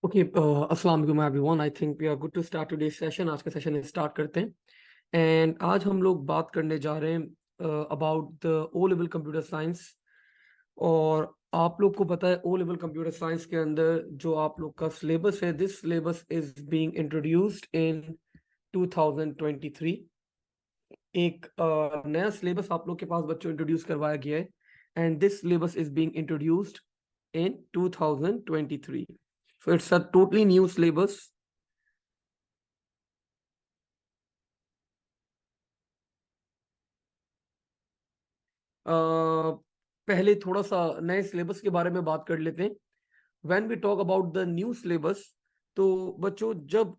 Okay, अस्सलाम वालेकुम everyone. I think we are good to start today's session. आज का सेशन स्टार्ट करते हैं। एंड आज हम लोग बात करने जा रहे हैं about the O level computer science. और आप लोग को पता है ओ लेवल कंप्यूटर साइंस के अंदर जो आप लोग का सिलेबस है, this syllabus is being introduced in 2023। एक नया सिलेबस आप लोग के पास बच्चों इंट्रोड्यूस करवाया गया है, and this syllabus is being introduced in 2023. So it's a totally new syllabus. पहले थोड़ा सा नए सिलेबस के बारे में बात कर लेते हैं। When we talk about the new syllabus, तो बच्चों जब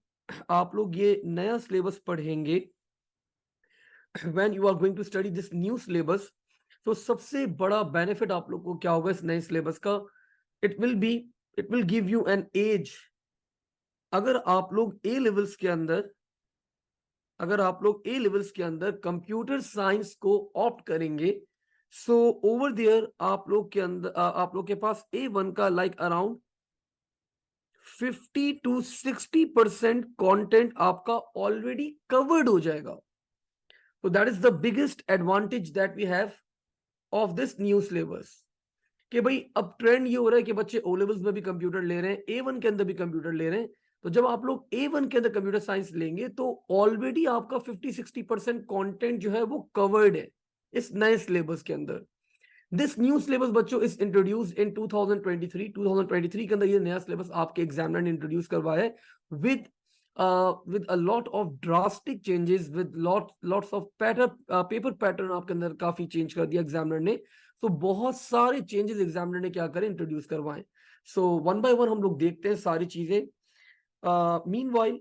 आप लोग ये नया सिलेबस पढ़ेंगे, when you are going to study this new syllabus, तो सबसे बड़ा बेनिफिट आप लोग को क्या होगा इस नए सिलेबस का? it will give you an edge। अगर आप लोग ए लेवल्स के अंदर कंप्यूटर साइंस को ऑप्ट करेंगे, सो ओवर देयर आप लोग के पास A1 का लाइक अराउंड 50 to 60% कंटेंट आपका ऑलरेडी कवर्ड हो जाएगा। तो that is the biggest advantage that we have of this new syllabus. कि भाई अब ट्रेंड ये हो रहा है कि बच्चे ओ लेवल्स में भी कंप्यूटर ले रहे हैं, A1 के अंदर भी कंप्यूटर ले रहे हैं। तो जब आप लोग A1 के अंदर कंप्यूटर साइंस लेंगे तो ऑलरेडी आपका 50-60% कंटेंट जो है वो कवर्ड है इस नए सिलेबस के अंदर। दिस न्यू सिलेबस बच्चों इज इंट्रोड्यूस्ड इन 2023 के अंदर ये नया सिलेबस आपके एग्जामिनर ने इंट्रोड्यूस करवाया है with a lot of drastic changes, with lots of paper pattern आपके अंदर काफी चेंज कर दिया एग्जामिनर ने। तो बहुत सारे चेंजेस एग्जामिनर ने क्या करें, इंट्रोड्यूस करवाएं। सो वन बाय वन हम लोग देखते हैं सारी चीजें। मीनवाइल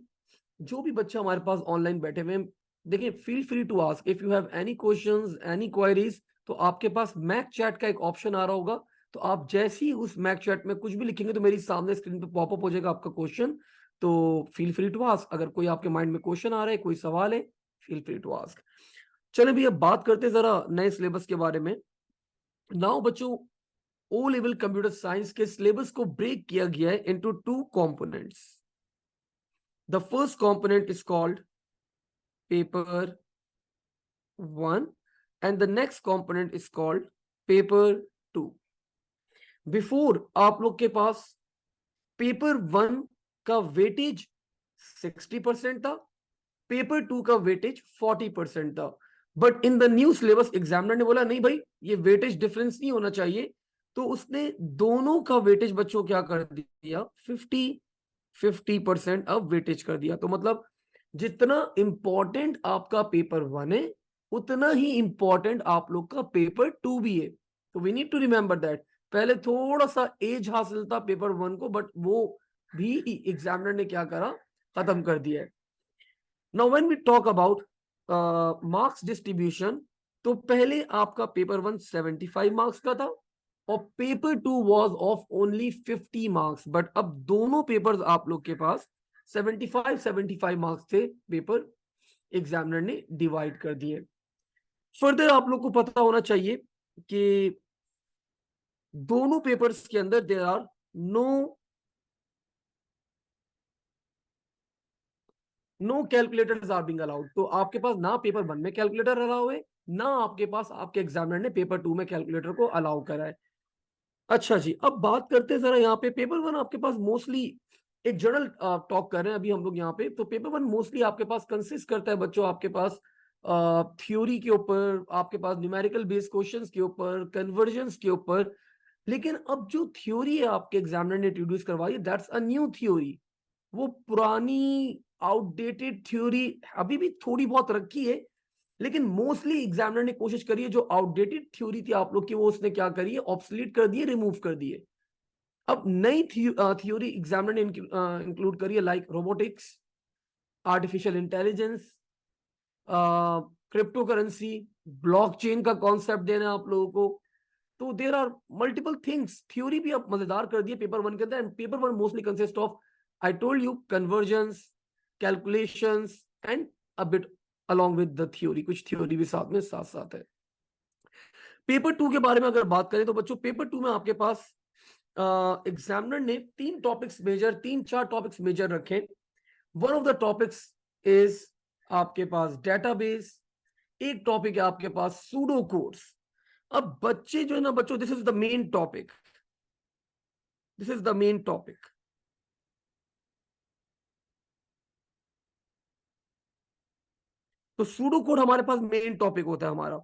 जो भी बच्चे हमारे पास ऑनलाइन बैठे हुए हैं, देखिए feel free to ask if you have any questions, any queries. तो आपके पास मैक चैट का एक ऑप्शन आ रहा होगा, तो आप जैसे ही उस मैक चैट में कुछ भी लिखेंगे तो मेरी सामने स्क्रीन पे पॉपअप हो जाएगा आपका क्वेश्चन। तो फील फ्री टू आस्क, अगर कोई आपके माइंड में क्वेश्चन आ रहा है, कोई सवाल है, फील फ्री टू आस्क। चलिए भैया बात करते हैं जरा नए सिलेबस के बारे में। नाउ बच्चों, ओ लेवल कंप्यूटर साइंस के सिलेबस को ब्रेक किया गया है into two components. The first component is called paper 1 and the next component is called paper 2। Before आप लोग के पास पेपर 1 का वेटेज 60% था, पेपर 2 का वेटेज 40% था। But in the new syllabus examiner ने बोला नहीं भाई, ये वेटेज डिफरेंस नहीं होना चाहिए। तो उसने दोनों का वेटेज बच्चों क्या कर दिया, 50% अब वेटेज कर दिया। तो मतलब जितना इंपॉर्टेंट आपका पेपर 1 है, उतना ही इंपॉर्टेंट आप लोग का पेपर 2 भी है। तो we need to remember that. पहले थोड़ा सा एज हासिल था पेपर 1 को, बट वो भी एग्जामिनर ने क्या करा, खत्म कर दिया है। Now when we talk about marks distribution, तो पहले आपका पेपर 1 75 मार्क्स का था और paper 2 was of only 50 marks. But अब दोनों पेपर्स आप लोग के पास 75 मार्क्स थे, पेपर एग्जामिनर ने डिवाइड कर दिए। फर्दर आप लोग को पता होना चाहिए कि दोनों पेपर्स के अंदर there are no calculators are being allowed. तो आपके पास ना पेपर 1 में कैलकुलेटर अलाउ है, ना आपके पास आपके एग्जामिनर ने पेपर 2 में कैलकुलेटर को अलाउ करा है। अच्छा जी, अब बात करते हैं जरा यहाँ पे पेपर 1 आपके पास मोस्टली एक जनरल टॉक कर रहे हैं अभी हम लोग यहाँ पे। तो पेपर 1 मोस्टली आपके पास कंसिस्ट करता है बच्चों, आपके पास थ्योरी के ऊपर, आपके पास न्यूमेरिकल बेस्ड क्वेश्चंस के ऊपर, कन्वर्जन्स के ऊपर। लेकिन अब जो थ्योरी है आपके एग्जामिनर ने इंट्रोड्यूस करवाई, दैट्स अ न्यू थ्योरी। वो पुरानी आउटडेटेड थ्योरी अभी भी थोड़ी बहुत रखी है, लेकिन मोस्टली एग्जामिनर ने कोशिश करी है जो आउटडेटेड थ्योरी थी आप लोग की, वो उसने क्या करी है, ऑब्सोलीट कर दिए, रिमूव कर दिए। अब नई थ्योरी एग्जामिनर ने इंक्लूड करी है, like robotics, artificial intelligence, crypto currency, blockchain का कॉन्सेप्ट देना है आप लोगों को। तो there are multiple things. Theory भी आप मजेदार कर दिए पेपर 1 के अंदर। And paper 1 mostly consist of, I told you, conversions, calculations and a bit along with the theory, कुछ थ्योरी भी साथ में साथ है। पेपर 2 के बारे में अगर बात करें तो बच्चों पेपर 2 में आपके पास एग्जामिनर ने तीन चार टॉपिक्स मेजर रखे. One of the topics is आपके पास डेटाबेस, एक टॉपिक है आपके पास सूडो कोड्स. अब बच्चे जो है ना बच्चों, this is the main topic, this is the main topic. तो सूडो कोड हमारे पास मेन टॉपिक होता है हमारा.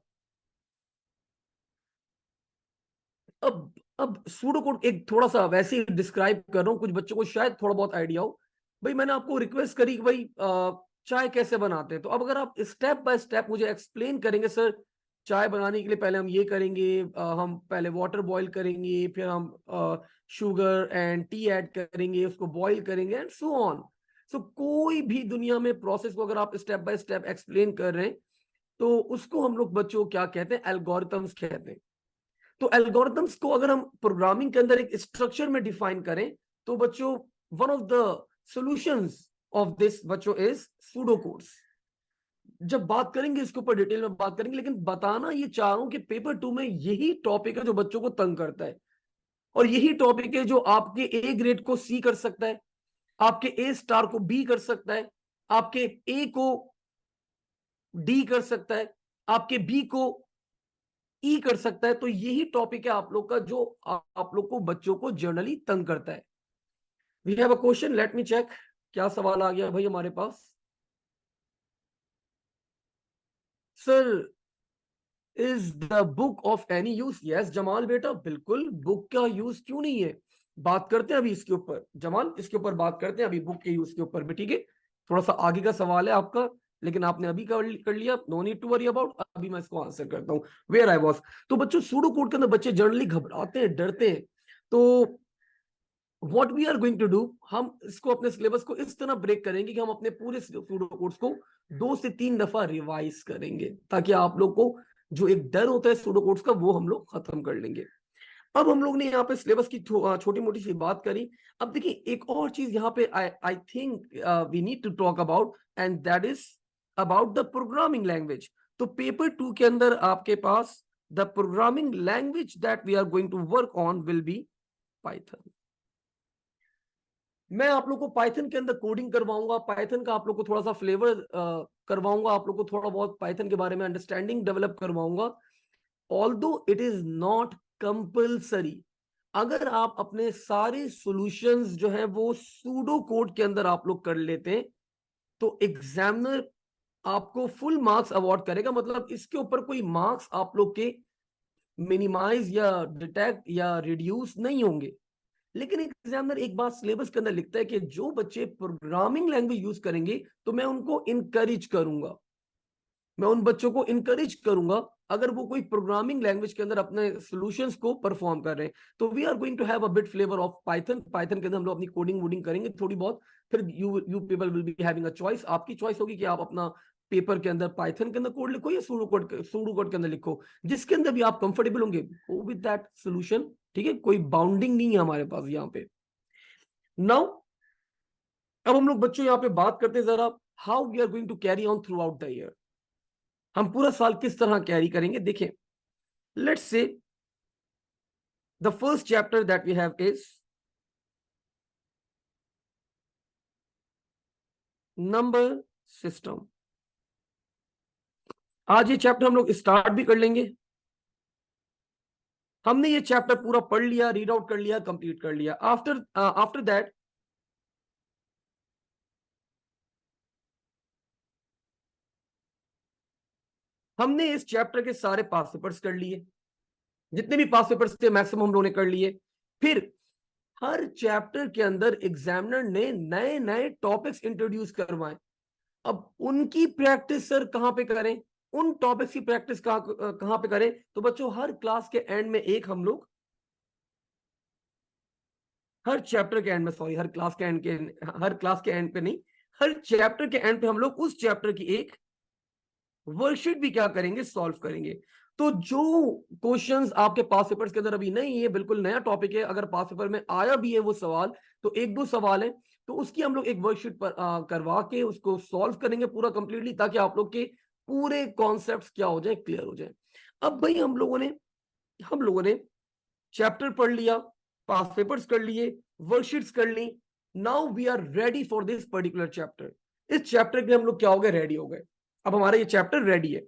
अब सूडो कोड एक थोड़ा सा वैसे ही डिस्क्राइब कर रहा हूं, कुछ बच्चों को शायद थोड़ा बहुत आइडिया हो. भाई मैंने आपको रिक्वेस्ट करी कि भाई चाय कैसे बनाते हैं, तो अब अगर आप स्टेप बाय स्टेप मुझे एक्सप्लेन करेंगे, सर चाय बनाने के लिए पहले हम ये करेंगे, हम पहले वाटर बॉईल करेंगे, फिर हम शुगर एंड टी ऐड करेंगे, उसको बॉईल करेंगे एंड सो ऑन. सो कोई भी दुनिया में प्रोसेस को अगर आप स्टेप बाय स्टेप एक्सप्लेन कर रहे हैं, तो उसको हम लोग बच्चों क्या कहते हैं, एल्गोरिथम्स कहते हैं. तो एल्गोरिथम्स को अगर हम प्रोग्रामिंग के अंदर एक स्ट्रक्चर में डिफाइन करें, तो बच्चों one of the solutions of this बच्चों इज सूडो कोड्स. जब बात करेंगे इसके ऊपर डिटेल में बात करेंगे, लेकिन बताना ये चाह रहा हूं कि पेपर 2 में यही टॉपिक है जो बच्चों को तंग करता है, और यही टॉपिक है जो आपके ए ग्रेड को सी कर सकता है, आपके ए स्टार को बी कर सकता है, आपके ए को डी कर सकता है, आपके बी को ई कर सकता है. तो यही टॉपिक है आप लोग का जो आप लोग को बच्चों को जनरली तंग करता है. We have a question, let me check. क्या सवाल आ गया भाई हमारे पास? Sir, is the book of any use? Yes Jamal बेटा, बिल्कुल, बुक का यूज क्यों नहीं है. बात करते हैं अभी इसके ऊपर जमाल, इसके ऊपर बात करते हैं अभी बुक के यूज के ऊपर भी. ठीक है, थोड़ा सा आगे का सवाल है आपका, लेकिन आपने अभी कर लिया, no need to worry about. अभी मैं इसको आंसर करता हूं, वेयर आई वाज. तो बच्चों सूडो कोड के अंदर बच्चे जनरली घबराते हैं, डरते हैं. तो what we are going to do, हम इसको अपने सिलेबस को इस तरह ब्रेक करेंगे कि हम अपने पूरे सूडो कोड्स को 2 से 3 दफा रिवाइज करेंगे, ताकि आप लोग को जो एक डर होता है सूडो कोड्स का, वो हम लोग खत्म कर लेंगे. अब हम लोग ने यहाँ पे सिलेबस की छोटी मोटी सी बात करी. अब देखिए एक और चीज यहाँ पे I think we need to talk about, and that is about the programming language. तो पेपर 2 के अंदर आपके पास the programming language that we are going to work on will be Python. मैं आप लोग को पाइथन के अंदर कोडिंग करवाऊंगा, पाइथन का आप लोग को थोड़ा सा फ्लेवर करवाऊंगा, आप लोग को थोड़ा बहुत पाइथन के बारे में अंडरस्टैंडिंग डेवलप करवाऊंगा. Although it is not compulsory. अगर आप अपने सारे सॉल्यूशंस जो है वो सूडो कोड के अंदर आप लोग कर लेते हैं, तो एग्जामिनर आपको फुल मार्क्स अवार्ड करेगा. मतलब इसके ऊपर कोई मार्क्स आप लोग के मिनिमाइज या डिटेक्ट या रिड्यूस नहीं होंगे. लेकिन एग्जामिनर एक बात सिलेबस के अंदर लिखता है कि जो बच्चे प्रोग्रामिंग लैंग्वेज यूज करेंगे, तो मैं उनको इनकरेज करूंगा, मैं उन बच्चों को इनकरेज करूंगा अगर वो कोई प्रोग्रामिंग लैंग्वेज के अंदर अपने सॉल्यूशंस को परफॉर्म कर रहे हैं. तो we are going to have a bit flavour of Python. Python के अंदर हम लोग अपनी कोडिंग वोडिंग करेंगे थोड़ी बहुत. फिर you people will be having a choice. आपकी चॉइस होगी कि आप अपना पेपर के अंदर पाइथन के अंदर कोड लिखो या सूडो कोड के अंदर लिखो, जिसके अंदर भी आप कंफर्टेबल होंगे, गो विद दैट सोल्यूशन. ठीक है, कोई बाउंडिंग नहीं है हमारे पास यहाँ पे. नाउ अब हम लोग बच्चों यहाँ पे बात करते हैं जरा, how we are going to carry on throughout the year. हम पूरा साल किस तरह कैरी करेंगे. देखें, let's say the first chapter that we have is number system. आज ये चैप्टर हम लोग स्टार्ट भी कर लेंगे. हमने ये चैप्टर पूरा पढ़ लिया, रीड आउट कर लिया, कंप्लीट कर लिया. आफ्टर दैट हमने इस चैप्टर के सारे पास पेपर्स कर लिए, जितने भी पास पेपर्स थे मैक्सिमम हम लोगों ने कर लिए. फिर हर चैप्टर के अंदर एग्जामिनर ने नए नए टॉपिक्स इंट्रोड्यूस करवाए. अब उनकी प्रैक्टिस सर कहां पे करें, उन टॉपिक्स की प्रैक्टिस कहां पे करें. तो बच्चों हर क्लास के एंड में एक हम लोग, हर चैप्टर के एंड में, सॉरी, हर क्लास के एंड पे नहीं, हर चैप्टर के एंड पे हम लोग उस चैप्टर की एक वर्कशीट भी क्या करेंगे, सॉल्व करेंगे. तो जो क्वेश्चंस आपके पास पेपर्स के अंदर अभी नहीं है, बिल्कुल नया टॉपिक है, अगर पास पेपर में आया भी है वो सवाल, तो एक दो सवाल है, तो उसकी हम लोग एक वर्कशीट पर करवा के उसको सॉल्व करेंगे पूरा कंप्लीटली, ताकि आप लोग के पूरे कॉन्सेप्ट्स क्या हो जाए, क्लियर हो जाए. अब भाई हम लोगों ने चैप्टर पढ़ लिया, पास पेपर्स कर लिए, वर्कशीट्स कर ली, now we are ready for this particular chapter. इस चैप्टर के लिए हम लोग क्या हो गए, रेडी हो गए। अब हमारा ये चैप्टर रेडी है।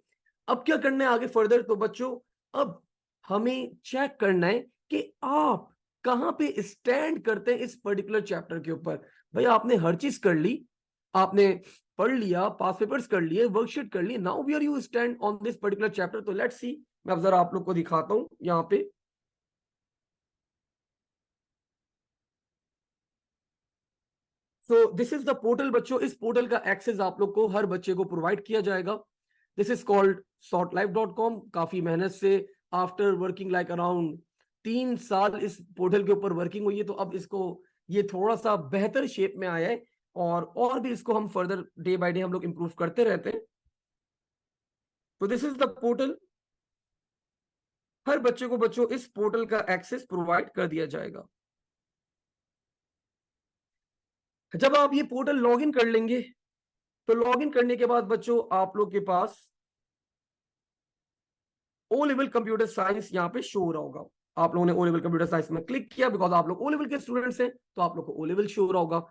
अब क्या करना है आगे फर्दर, तो बच्चों अब हमें चेक करना है कि आप कहां पे स्टैंड करते हैं इस पर्टिकुलर चैप्टर के ऊपर। भाई आपने हर चीज कर ली, आपने पढ़ लिया, पास पेपर्स कर लिए, वर्कशीट कर ली, now we are you stand on this particular chapter. तो लेट्स सी, मैं अब जरा आप लोग को दिखाता हूं यहाँ पे। So this is the portal बच्चों। इस पोर्टल का एक्सेस आप लोग को हर बच्चे को प्रोवाइड किया जाएगा। This is called sortlife.com। काफी मेहनत से आफ्टर वर्किंग लाइक अराउंड 3 साल इस पोर्टल के ऊपर वर्किंग हुई है, तो अब इसको ये थोड़ा सा बेहतर शेप में आया है, और भी इसको हम फर्दर डे बाय डे हम लोग इंप्रूव करते रहते हैं। तो दिस इज द पोर्टल। हर बच्चे को बच्चों इस पोर्टल का एक्सेस प्रोवाइड कर दिया जाएगा। जब आप ये पोर्टल लॉग इन कर लेंगे, तो लॉग इन करने के बाद बच्चों आप लोग के पास ओ लेवल कंप्यूटर साइंस यहाँ पे शो हो रहा होगा। आप लोगों ने ओ लेवल कंप्यूटर साइंस में क्लिक किया, बिकॉज आप लोग ओ लेवल के स्टूडेंट्स हैं, तो आप लोग को ओ लेवल शो हो रहा होगा।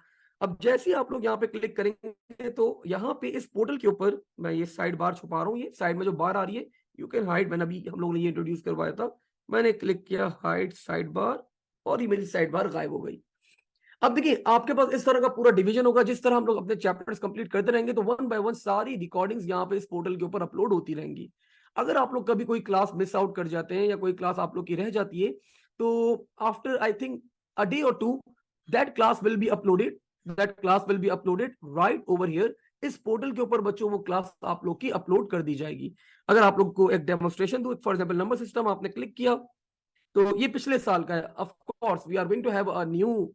अब जैसे ही आप लोग यहाँ पे क्लिक करेंगे, तो यहाँ पे इस पोर्टल के ऊपर, मैं ये साइड बार छुपा रहा हूँ, ये साइड में जो बार आ रही है, यू कैन हाइड। मैंने अभी हम लोगों ने ये इंट्रोड्यूस करवाया था, मैंने क्लिक किया हाइड साइड बार, और ये मेरी साइड बार गायब हो गई। अब देखिए आपके पास इस तरह का पूरा डिवीजन होगा। जिस तरह हम लोग अपने चैप्टर्स कंप्लीट करते रहेंगे, तो वन बाय वन सारी रिकॉर्डिंग्स यहाँ पे इस पोर्टल के ऊपर अपलोड होती रहेंगी। अगर आप लोग कभी कोई क्लास मिस आउट कर जाते हैं, या कोई क्लास आप लोग की रह जाती है, तो after I think a day और two, that class will be uploaded, that class will be uploaded right over here. इस पोर्टल के ऊपर बच्चों वो क्लास आप लोग की अपलोड कर दी जाएगी। अगर आप लोग को एक डेमोन्स्ट्रेशन दूं, फॉर एग्जाम्पल नंबर सिस्टम आपने क्लिक किया, तो ये पिछले साल का है। Of course we are going to have a new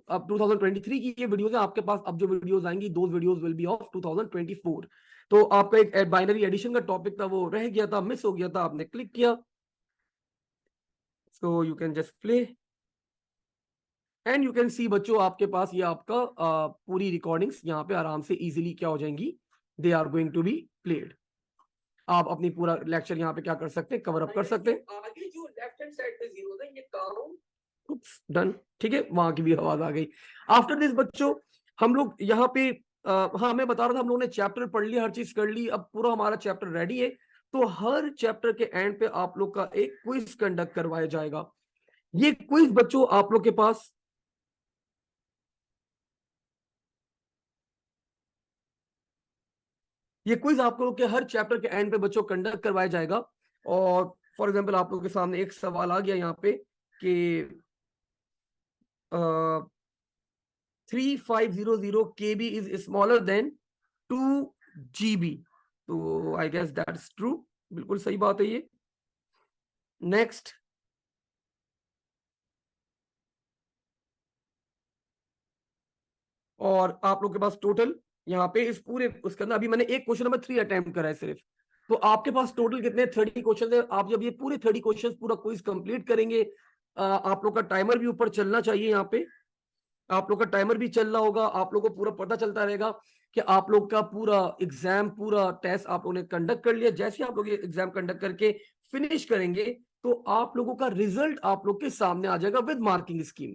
अब 2023 की ये वीडियोस है आपके पास। अब जो वीडियोस आएंगी, those videos will be of 2024। तो आपका एक बाइनरी एडिशन का टॉपिक था, वो रह गया था, मिस हो गया था, आपने क्लिक किया, so you can just play and you can सी बच्चों, आपके पास ये आपका पूरी रिकॉर्डिंग्स यहाँ पे आराम से इजीली क्या हो जाएंगी, they are going to be played. आप अपनी पूरा लेक्चर यहाँ पे क्या कर सकते हैं, कवर अप कर सकते हैं। आगे जो लेफ्ट हैंड साइड पे जीरो है, ये काउंट डन, ठीक है, वहां की भी आवाज आ गई। आफ्टर दिस बच्चों हम लोग यहाँ पे हाँ मैं बता रहा था, हम लोगों ने चैप्टर पढ़ लिया, हर चीज कर ली, अब पूरा हमारा चैप्टर रेडी है। तो हर चैप्टर के एंड पे आप लोग का एक क्विज कंडक्ट करवाया जाएगा। ये क्विज बच्चों आप लोग के पास, ये क्विज आप लोग के हर चैप्टर के एंड पे बच्चों कंडक्ट करवाया जाएगा। और फॉर एग्जाम्पल आप लोग के सामने एक सवाल आ गया यहाँ पे कि 3500 KB is smaller than 2 GB। तो आई गेस दैट्स ट्रू, बिल्कुल सही बात है ये। नेक्स्ट, और आप लोग के पास टोटल यहाँ पे इस पूरे उसके अंदर, अभी मैंने एक क्वेश्चन नंबर 3 अटेम्प्ट करा है सिर्फ, तो आपके पास टोटल कितने 30 क्वेश्चन है। आप जब ये पूरे 30 क्वेश्चन पूरा क्विज कंप्लीट करेंगे, आप लोग का टाइमर भी ऊपर चलना चाहिए, यहाँ पे आप लोग का टाइमर भी चल रहा होगा, आप लोग को पूरा पता चलता रहेगा कि आप लोग का पूरा एग्जाम, पूरा टेस्ट आप लोगों ने कंडक्ट कर लिया। जैसे आप लोग ये एग्जाम कंडक्ट करके फिनिश करेंगे, तो आप लोगों का रिजल्ट आप लोग के सामने आ जाएगा विद मार्किंग स्कीम।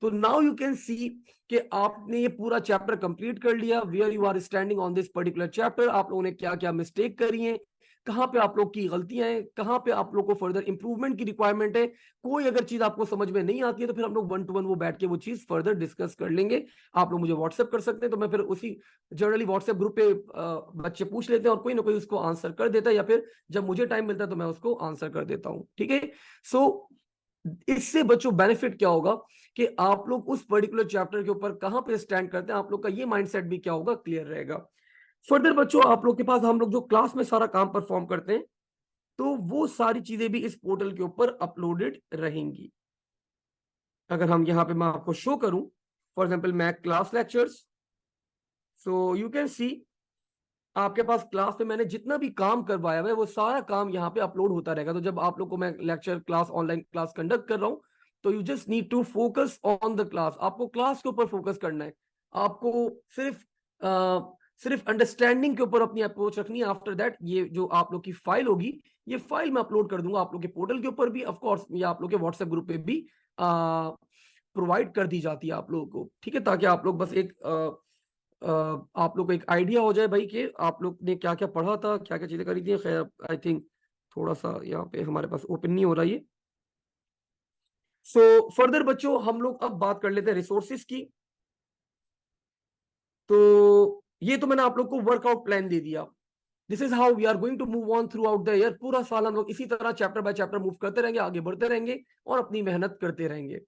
तो नाउ यू कैन सी कि आपने ये पूरा चैप्टर कंप्लीट कर लिया, where you are standing on this particular chapter, आप लोगों ने क्या क्या मिस्टेक करी है, कहाँ पे आप लोग की गलतियां हैं, कहाँ पे आप लोग को फर्दर इंप्रूवमेंट की रिक्वायरमेंट है। कोई अगर चीज आपको समझ में नहीं आती है, तो फिर हम लोग 1 to 1 वो बैठ के वो चीज फर्दर डिस्कस कर लेंगे। आप लोग मुझे व्हाट्सएप कर सकते हैं, तो मैं फिर उसी जनरली व्हाट्सएप ग्रुप पे बच्चे पूछ लेते हैं, और कोई ना कोई उसको आंसर कर देता है, या फिर जब मुझे टाइम मिलता है तो मैं उसको आंसर कर देता हूँ, ठीक है। सो इससे बच्चों बेनिफिट क्या होगा कि आप लोग उस पर्टिकुलर चैप्टर के ऊपर कहां पे स्टैंड करते हैं, आप लोग का ये माइंडसेट भी क्या होगा, क्लियर रहेगा। फर्दर बच्चों आप लोग के पास हम लोग जो क्लास में सारा काम परफॉर्म करते हैं, तो वो सारी चीजें भी इस पोर्टल के ऊपर अपलोडेड रहेंगी। अगर हम यहाँ पे मैं आपको शो करूं, फॉर एग्जांपल मैं class lectures, so you can सी आपके पास क्लास में मैंने जितना भी काम करवाया हुआ है, वो सारा काम यहाँ पे अपलोड होता रहेगा। तो जब आप लोग को मैं lecture class online class conduct कर रहा हूँ, तो you just need to focus on the class. आपको क्लास के ऊपर फोकस करना है, आपको सिर्फ अंडरस्टैंडिंग के ऊपर अपनी अप्रोच रखनी है। आफ्टर दैट ये जो आप लोग की फाइल होगी, ये फाइल मैं अपलोड कर दूंगा आप लोग के पोर्टल के ऊपर भी, ऑफ कोर्स ये आप लोग के व्हाट्सएप ग्रुप पे भी प्रोवाइड कर दी जाती है आप लोगों को, ठीक है, ताकि आप लोग बस एक आप लोग को एक आइडिया हो जाए भाई कि आप लोग ने क्या क्या पढ़ा था, क्या क्या चीजें करी थी। खैर आई थिंक थोड़ा सा यहाँ पे हमारे पास ओपन नहीं हो रहा है। सो फर्दर बच्चों हम लोग अब बात कर लेते हैं रिसोर्सेज की। तो ये तो मैंने आप लोग को वर्कआउट प्लान दे दिया। This is how we are going to move on throughout the year. पूरा साल हम लोग इसी तरह चैप्टर बाय चैप्टर मूव करते रहेंगे, आगे बढ़ते रहेंगे और अपनी मेहनत करते रहेंगे,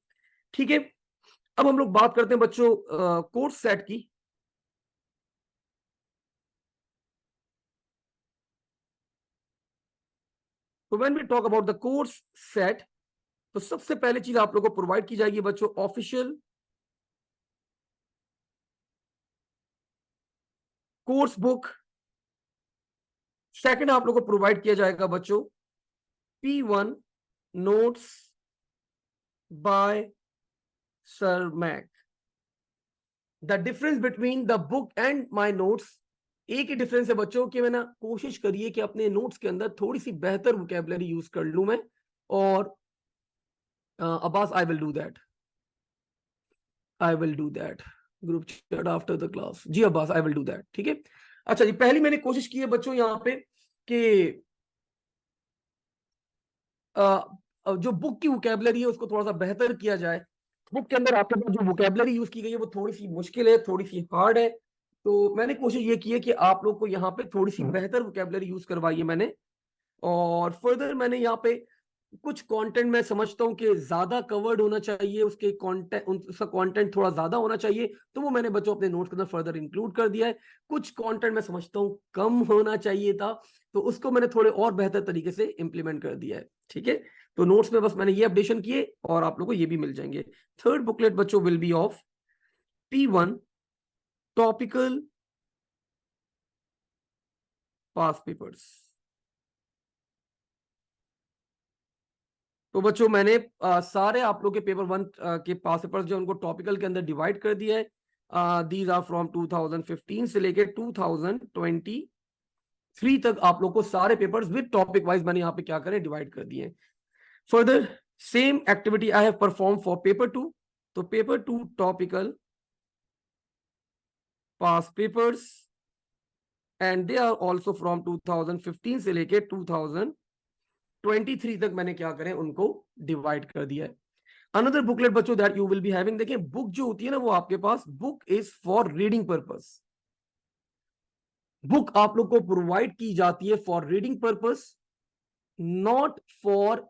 ठीक है। अब हम लोग बात करते हैं बच्चों कोर्स सेट की। तो when we talk about the course set, तो सबसे पहले चीज आप लोगों को प्रोवाइड की जाएगी बच्चों ऑफिशियल कोर्स बुक। सेकंड आप लोगों को प्रोवाइड किया जाएगा बच्चों P1 notes by sir Mac. The difference between the book and my notes, एक ही डिफरेंस है बच्चों कि मैंने कोशिश करिए कि अपने नोट्स के अंदर थोड़ी सी बेहतर वोकैबुलरी यूज कर लूं मैं। और Abbas I will do that, I will do that group chat after the class. Ji Abbas I will do that, ठीक है। अच्छा जी, पहली मैंने कोशिश की है बच्चों यहाँ पे कि जो बुक की वोकैबुलरी है उसको थोड़ा सा बेहतर किया जाए। बुक के अंदर आपके पास जो वोकैबुलरी यूज की गई है वो थोड़ी सी मुश्किल है, थोड़ी सी हार्ड है। तो मैंने कोशिश ये की है कि आप लोग को यहाँ पे थोड़ी सी बेहतर वोकैबुलरी यूज करवाई है मैंने। और फर्दर मैंने यहाँ पे कुछ कंटेंट मैं समझता हूँ कि ज्यादा कवर्ड होना चाहिए, उसके कंटेंट उसका कंटेंट थोड़ा ज्यादा होना चाहिए, तो वो मैंने बच्चों अपने नोट्स के अंदर फर्दर इंक्लूड कर दिया है। कुछ कंटेंट मैं समझता हूँ कम होना चाहिए था, तो उसको मैंने थोड़े और बेहतर तरीके से इंप्लीमेंट कर दिया है, ठीक है। तो नोट्स में बस मैंने ये अपडेशन किए और आप लोगों को ये भी मिल जाएंगे। थर्ड बुकलेट बच्चों will be of P1 topical past papers. तो बच्चों मैंने सारे आप लोग के पेपर 1 के पास पेपर्स जो उनको टॉपिकल के अंदर डिवाइड कर दिया है। दीज आर फ्रॉम 2015 से लेके 2023 तक आप लोग को सारे पेपर्स विद टॉपिक वाइज मैंने यहाँ पे क्या करें डिवाइड कर दिए। Further same activity I have perform for paper 2। तो paper 2 topical past papers and they are also from 2015 से लेके 2023 तक मैंने क्या करें उनको डिवाइड कर दिया है। अनदर बुकलेट बच्चों that you will be having, देखिए बुक जो होती है ना वो आपके पास book is for reading purpose. Book आप लोग को प्रोवाइड की जाती है for reading purpose, not for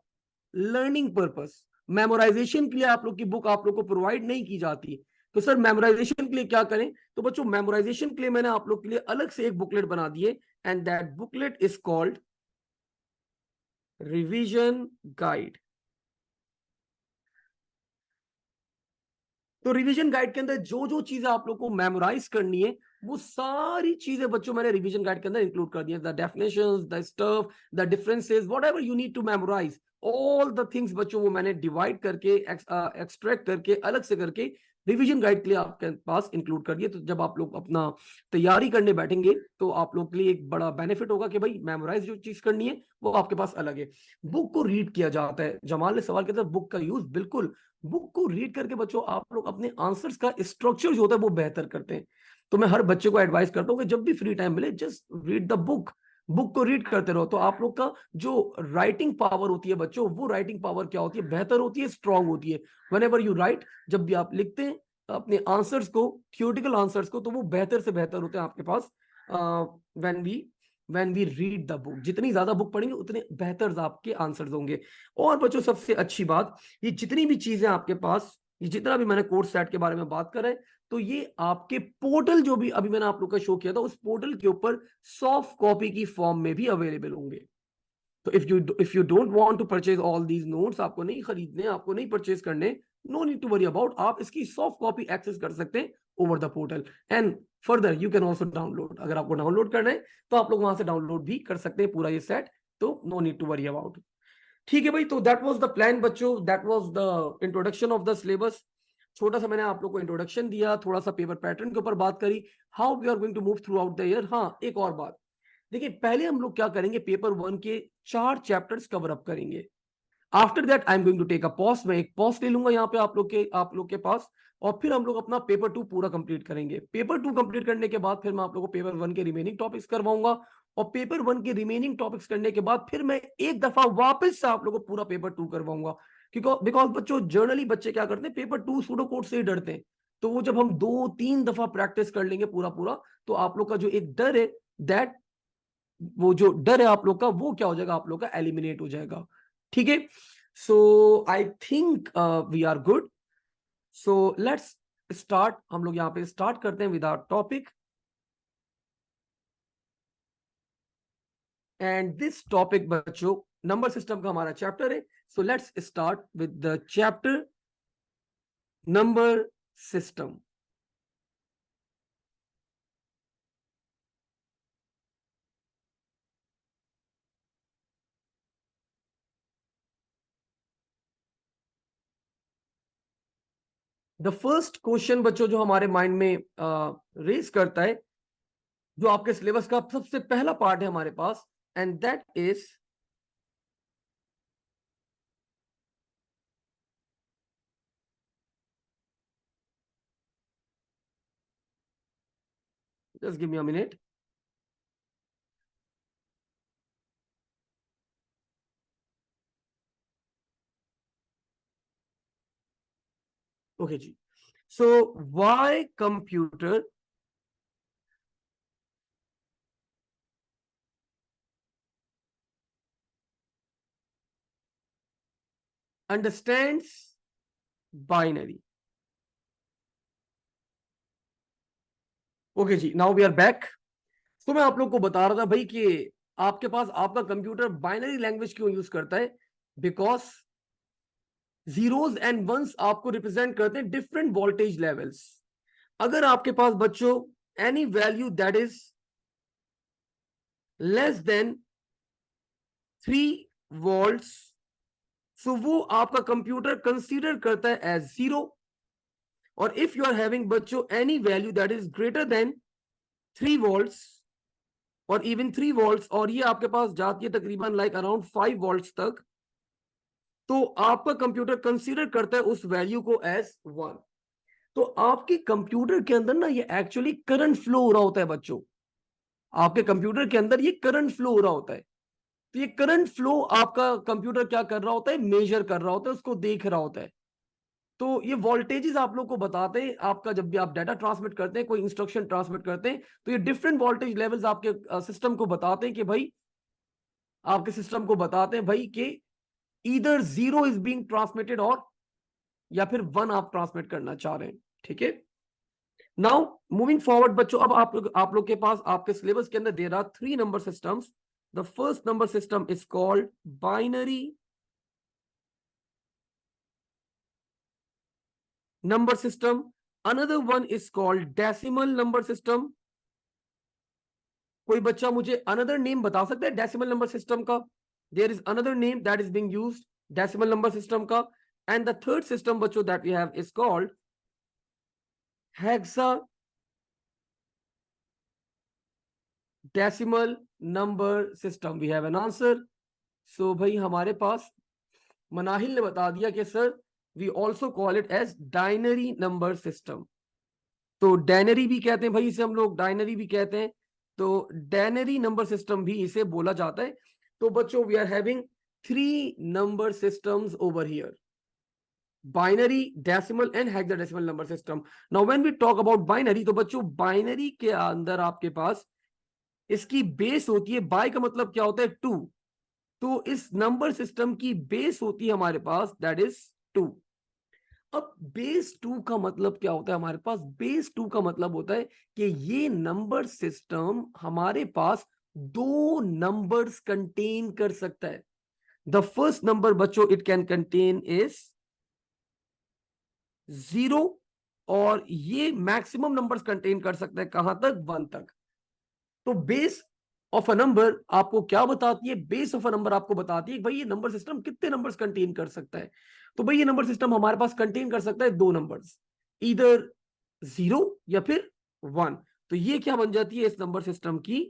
learning purpose. Memorization के लिए आप लोग की बुक आप लोग को प्रोवाइड नहीं की जाती। तो सर मेमोराइजेशन के लिए क्या करें? तो बच्चों मेमोराइजेशन के लिए मैंने आप लोग के लिए अलग से एक बुकलेट बना दिए and that booklet is called revision guide. तो रिवीजन गाइड के अंदर जो जो चीजें आप लोग को मेमोराइज करनी है वो सारी चीजें बच्चों मैंने रिवीजन गाइड के अंदर इंक्लूड कर दिया। The definitions, the stuff, the differences, whatever you need to memorise, all the things बच्चों वो मैंने डिवाइड करके एक्सट्रैक्ट करके अलग से करके रिवीजन गाइड के लिए आपके पास इंक्लूड कर दिया। तो जब आप लोग अपना तैयारी करने बैठेंगे तो आप लोग के लिए एक बड़ा बेनिफिट होगा कि भाई मेमोराइज जो चीज करनी है वो आपके पास अलग है। बुक को रीड किया जाता है, जमाल ने सवाल किया था बुक का यूज, बिल्कुल बुक को रीड करके बच्चों आप लोग अपने आंसर्स का स्ट्रक्चर जो होता है वो बेहतर करते हैं। तो मैं हर बच्चे को एडवाइस करता हूँ कि जब भी फ्री टाइम मिले just read the book, book को रीड करते रहो। तो आप लोग का जो राइटिंग पावर होती है बच्चों, वो राइटिंग पावर क्या होती है? बेहतर होती है, स्ट्रांग होती है। व्हेनेवर यू राइट, जब भी आप लिखते हैं अपने आंसर्स को, थ्योरेटिकल आंसर्स को, तो वो बेहतर से बेहतर होते हैं आपके पास when we read the book. जितनी ज्यादा बुक पढ़ेंगे उतने बेहतर आपके आंसर्स होंगे। और बच्चों सबसे अच्छी बात, ये जितनी भी चीजें आपके पास, ये जितना भी मैंने कोर्स सेट के बारे में बात कर रहे हैं, तो ये आपके पोर्टल जो भी अभी मैंने आप लोग का शो किया था उस पोर्टल के ऊपर सॉफ्ट कॉपी की फॉर्म में भी अवेलेबल होंगे। तो if you don't want to purchase all these notes, आपको नहीं खरीदने, आपको नहीं परचेज करने, no need to worry about, आप इसकी सॉफ्ट कॉपी एक्सेस कर सकते हैं over the portal. And further you can also download, अगर आपको डाउनलोड करना है तो आप लोग वहां से डाउनलोड भी कर सकते हैं पूरा ये सेट। तो no need to worry about. ठीक है भाई, तो दैट वाज द प्लान बच्चों, that was the introduction of the syllabus. छोटा सा मैंने आप लोग को इंट्रोडक्शन दिया, थोड़ा सा पेपर पैटर्न के ऊपर बात करी, how we are going to move throughout the year. हाँ एक और बात, देखिए पहले हम लोग क्या करेंगे, पेपर 1 के 4 चैप्टर्स कवर अप करेंगे। After that I am going to take a pause, मैं एक पॉज ले लूंगा यहाँ पे आप लोग के पास, और फिर हम लोग अपना पेपर 2 पूरा कंप्लीट करेंगे। पेपर 2 कंप्लीट करने के बाद फिर मैं आप लोगों को पेपर 1 के रिमेनिंग टॉपिक्स करवाऊंगा, और पेपर 1 के रिमेनिंग टॉपिक्स करने के बाद फिर मैं एक दफा वापस से आप लोगों को पूरा पेपर 2 करवाऊंगा। क्योंकि बिकॉज बच्चों जनरली बच्चे क्या करते हैं, पेपर 2 सूडो कोड से ही डरते हैं। तो वो जब हम 2-3 दफा प्रैक्टिस कर लेंगे पूरा पूरा, तो आप लोग का जो एक डर है, दैट वो जो डर है आप लोग का, वो क्या हो जाएगा, आप लोग का एलिमिनेट हो जाएगा। ठीक है, so I think we are good. So let's start, हम लोग यहाँ पे स्टार्ट करते हैं with our topic. And this topic बच्चों नंबर सिस्टम का हमारा चैप्टर है। So let's start with the chapter number system. The first question बच्चों जो हमारे माइंड में रेस करता है, जो आपके सिलेबस का सबसे पहला पार्ट है हमारे पास, and that is just give me a minute. Okay जी, so why computer understands binary. Okay जी, नाउ वी आर बैक। तो मैं आप लोग को बता रहा था भाई कि आपके पास आपका कंप्यूटर बाइनरी लैंग्वेज क्यों यूज करता है, बिकॉज जीरोस एंड वंस आपको रिप्रेजेंट करते हैं डिफरेंट वोल्टेज लेवल्स। अगर आपके पास बच्चों any value that is less than 3 volts, so वो आपका कंप्यूटर कंसीडर करता है एज जीरो। और इफ यू आर हैविंग बच्चों any value that is greater than 3 volts और इवन 3 वोल्ट्स, और ये आपके पास जाती है तकरीबन लाइक अराउंड 5 वोल्ट्स तक, तो आपका कंप्यूटर कंसीडर करता है उस वैल्यू को एज 1। तो आपके कंप्यूटर के अंदर ना ये एक्चुअली करंट फ्लो हो रहा होता है बच्चों। आपके कंप्यूटर के अंदर ये करंट फ्लो हो रहा होता है। तो ये करंट फ्लो आपका कंप्यूटर क्या कर रहा होता है, मेजर कर रहा होता है, उसको देख रहा होता है। तो ये वोल्टेजेस आप लोग को बताते हैं, आपका जब भी आप डाटा ट्रांसमिट करते हैं, कोई इंस्ट्रक्शन ट्रांसमिट करते हैं, तो ये डिफरेंट वोल्टेज लेवल्स आपके सिस्टम को बताते हैं कि भाई, आपके सिस्टम को बताते हैं भाई कि either zero is being transmitted, और या फिर 1 आप ट्रांसमिट करना चाह रहे हैं। ठीक है, नाउ मूविंग फॉरवर्ड बच्चों, अब आप लोग के पास आपके सिलेबस के अंदर दे रहा 3 number systems. The first number system is called binary number system. Another one is called decimal number system. कोई बच्चा मुझे अनदर नेम बता सकता है डेसिमल नंबर सिस्टम का? There is another name that is being used decimal number system का। And the third system बच्चों that we have is called hexa decimal number system. We have an answer. So भाई हमारे पास मनाहिल ने बता दिया कि sir we also call it as denary number system. तो डायनरी भी कहते हैं भाई इसे, हम लोग डायनरी भी कहते हैं, तो डायनरी नंबर सिस्टम भी इसे बोला जाता है। तो बच्चों we are having 3 number systems over here, binary, decimal and hexadecimal number system. Now when we talk about binary, तो बच्चों बाइनरी के अंदर आपके पास इसकी बेस होती है, बाय का मतलब क्या होता है, 2। तो इस नंबर सिस्टम की बेस होती है हमारे पास दैट इज 2। अब बेस 2 का मतलब क्या होता है हमारे पास? बेस 2 का मतलब होता है कि ये नंबर सिस्टम हमारे पास 2 नंबर्स कंटेन कर सकता है। द फर्स्ट नंबर बच्चों इट कैन कंटेन इज 0, और ये मैक्सिमम नंबर्स कंटेन कर सकता है कहां तक, 1 तक। तो बेस ऑफ अ नंबर आपको क्या बताती है? बेस ऑफ अ नंबर आपको बताती है भाई ये नंबर सिस्टम कितने नंबर्स कंटेन कर सकता है। तो भाई ये नंबर सिस्टम हमारे पास कंटेन कर सकता है 2 नंबर्स, इधर 0 या फिर 1। तो ये क्या बन जाती है, इस नंबर सिस्टम की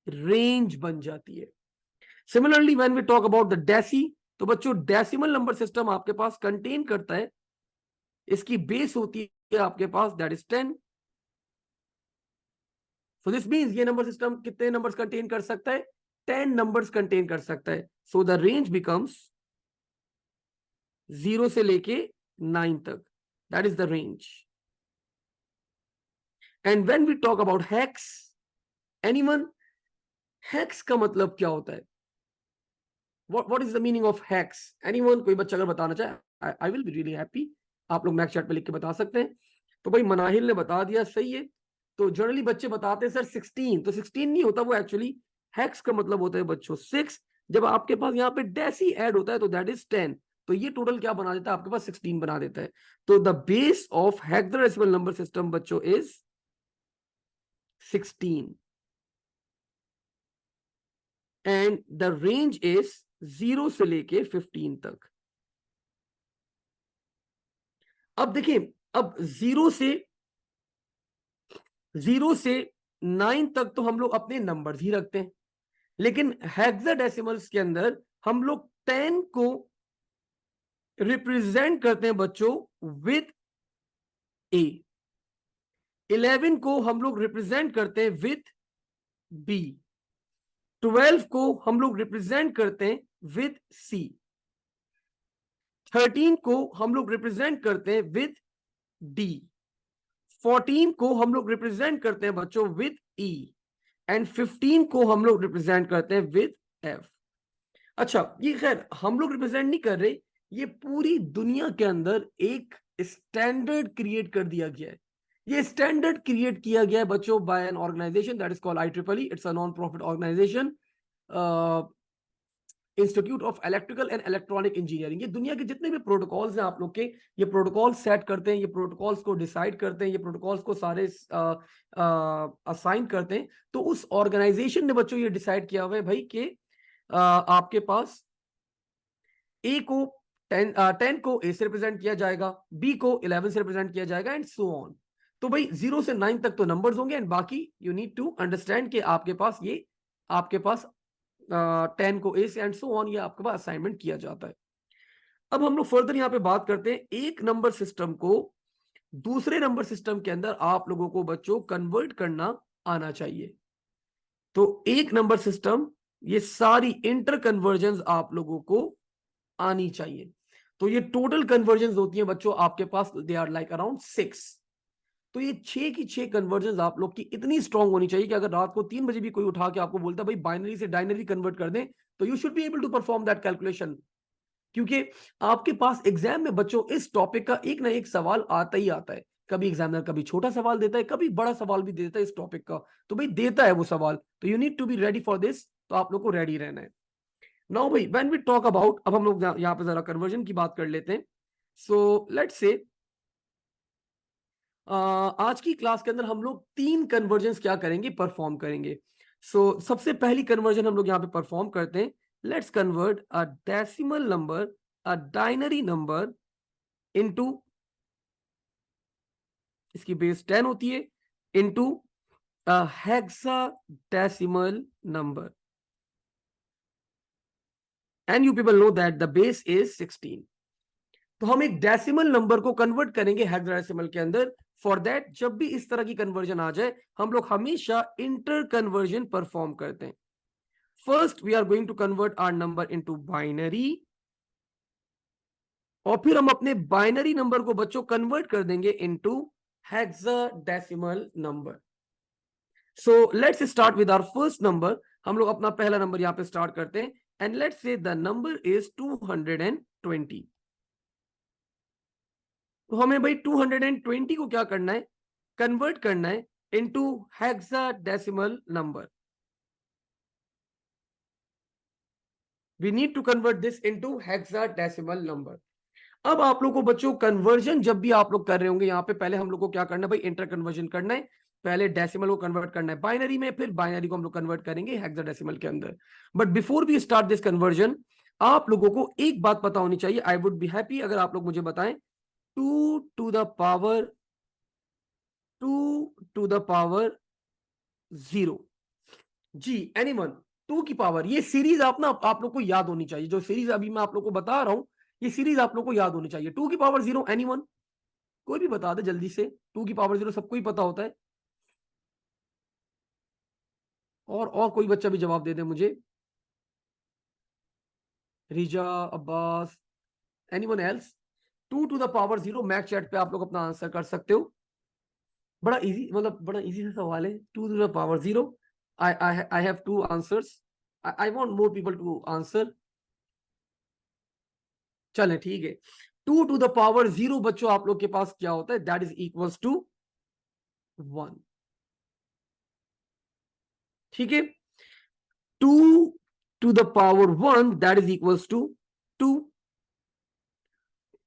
रेंज बन जाती है। Similarly when we talk about the deci, तो बच्चों डेसिमल नंबर सिस्टम आपके पास कंटेन करता है, इसकी बेस होती है आपके पास that is 10। So this means ये नंबर सिस्टम कितने नंबर्स कंटेन कर सकता है? 10 नंबर्स कंटेन कर सकता है। सो द रेंज बिकम्स 0 से लेके 9 तक, that is the range. And when we talk about hex, anyone, hex का मतलब क्या होता है? what is the meaning of hex? anyone, कोई बच्चा अगर बताना चाहे, I will be really happy। आप लोग मैक्स चैट पे लिख के बता सकते हैं। तो भाई मनाहिल ने बता दिया, सही है। तो जनरली बच्चे बताते हैं सर 16, तो 16 नहीं होता वो, एक्चुअली हेक्स का मतलब होता है बच्चों 6। जब आपके पास यहाँ पे डेसी ऐड होता है तो दैट इज 10, तो ये टोटल क्या बना देता है आपके पास? 16 बना देता है। तो the base of hexadecimal number system बच्चों is 16 and the range is 0 से लेके 15 तक। अब देखिए, अब 0 से 9 तक तो हम लोग अपने नंबर्स ही रखते हैं, लेकिन हेक्साडेसिमल्स के अंदर हम लोग 10 को रिप्रेजेंट करते हैं बच्चों विद ए, 11 को हम लोग रिप्रेजेंट करते हैं विद बी, 12 को हम लोग रिप्रेजेंट करते हैं विद सी, 13 को हम लोग रिप्रेजेंट करते हैं विद डी, 14 को हम लोग रिप्रेजेंट करते हैं बच्चों विद ई, एंड 15 को हम लोग रिप्रेजेंट करते हैं विद एफ। अच्छा, ये खैर हम लोग रिप्रेजेंट नहीं कर रहे, ये पूरी दुनिया के अंदर एक स्टैंडर्ड क्रिएट कर दिया गया है। ये स्टैंडर्ड क्रिएट किया गया है बच्चों by an organisation that is called IEEE। It's a non profit organisation, institute of electrical and electronic engineering. ये दुनिया के जितने भी प्रोटोकॉल्स हैं आप लोग के, ये प्रोटोकॉल सेट करते हैं, ये प्रोटोकॉल्स को डिसाइड करते हैं, ये प्रोटोकॉल्स को सारे असाइन करते हैं। तो उस ऑर्गेनाइजेशन ने बच्चों ये डिसाइड किया हुआ है भाई कि आपके पास ए को 10 को ए से रिप्रेजेंट किया जाएगा, बी को 11 से रिप्रेजेंट किया जाएगा, एंड सो ऑन। तो भाई 0 से 9 तक तो नंबर्स होंगे, एंड बाकी यू नीड टू अंडरस्टैंड कि आपके पास 10 को ए से एंड सो ऑन, ये आपके पास असाइनमेंट किया जाता है। अब हम लोग फर्दर यहाँ पे बात करते हैं, एक नंबर सिस्टम को दूसरे नंबर सिस्टम के अंदर आप लोगों को बच्चों कन्वर्ट करना आना चाहिए। तो एक नंबर सिस्टम, ये सारी इंटर कन्वर्जन आप लोगों को आनी चाहिए। तो ये टोटल कन्वर्जन होती है बच्चों आपके पास, दे आर लाइक अराउंड 6। तो ये 6 की 6 कन्वर्जन आप लोग की इतनी स्ट्रांग होनी चाहिए कि अगर रात को 3 बजे भी कोई उठा के आपको बोलता है भाई बाइनरी से डाइनरी कन्वर्ट कर दें, तो you should be able to perform that calculation. क्योंकि आपके पास एग्जाम में बच्चों इस टॉपिक का एक ना एक सवाल आता ही आता है। कभी एग्जामिनर कभी छोटा सवाल देता है, कभी बड़ा सवाल भी देता है इस टॉपिक का, तो भाई देता है वो सवाल, तो you need to be ready for this. तो आप लोग को रेडी रहना है। नाउ भाई व्हेन वी टॉक अबाउट, अब हम लोग यहाँ पे जरा कन्वर्जन की बात कर लेते हैं। सो लेट्स से आज की क्लास के अंदर हम लोग 3 कन्वर्जन क्या करेंगे, परफॉर्म करेंगे। सो सबसे पहली कन्वर्जन हम लोग यहाँ पे परफॉर्म करते हैं। Let's convert a decimal number, a denary number into, इसकी बेस 10 होती है, into a hexadecimal number, and you people know that the base is 16। तो हम एक डेसिमल नंबर को कन्वर्ट करेंगे हेक्साडेसिमल के अंदर। फॉर दैट जब भी इस तरह की कन्वर्जन आ जाए, हम लोग हमेशा इंटर कन्वर्जन परफॉर्म करते हैं। First we are going to convert our number into binary, और फिर हम अपने बाइनरी नंबर को बच्चों कन्वर्ट कर देंगे into hexadecimal number. So let's start with our first number. हम लोग अपना पहला नंबर यहां पे स्टार्ट करते हैं, and let's say the number is 220। तो हमें भाई 220 को क्या करना है, कन्वर्ट करना है into hexadecimal number. We need to convert this into hexadecimal number. अब आप लोग को बच्चों कन्वर्जन जब भी आप लोग कर रहे होंगे, यहाँ पे पहले हम लोग को क्या करना है भाई, इंटर कन्वर्जन करना है। पहले डेसिमल को कन्वर्ट करना है बाइनरी में, फिर बाइनरी को हम लोग कन्वर्ट करेंगे हेक्साडेसिमल के अंदर। But before we start this conversion, आप लोगों को एक बात पता होनी चाहिए। आई वुड बी हैप्पी अगर आप लोग मुझे बताएं 2 to the power 2 to the power 0। जी एनीवन, 2 की पावर, ये सीरीज आप लोग को याद होनी चाहिए, जो सीरीज अभी मैं आप लोग को बता रहा हूं, ये सीरीज आप लोग को याद होनी चाहिए। 2 की पावर 0, एनीवन, कोई भी बता दे जल्दी से। 2 की पावर 0 सबको ही पता होता है, और कोई बच्चा भी जवाब दे दे मुझे। Riza, Abbas, anyone else? 2 to the power 0, मैच चैट पे आप लोग अपना आंसर कर सकते हो। बड़ा इजी, मतलब बड़ा इजी सा सवाल है। 2 to the power 0, I have 2 answers, I want more people to answer. चले ठीक है, 2 टू द पावर 0 बच्चों आप लोग के पास क्या होता है, दैट इज इक्वल्स टू 1। ठीक है, 2 to the power 1 that is equals to 2,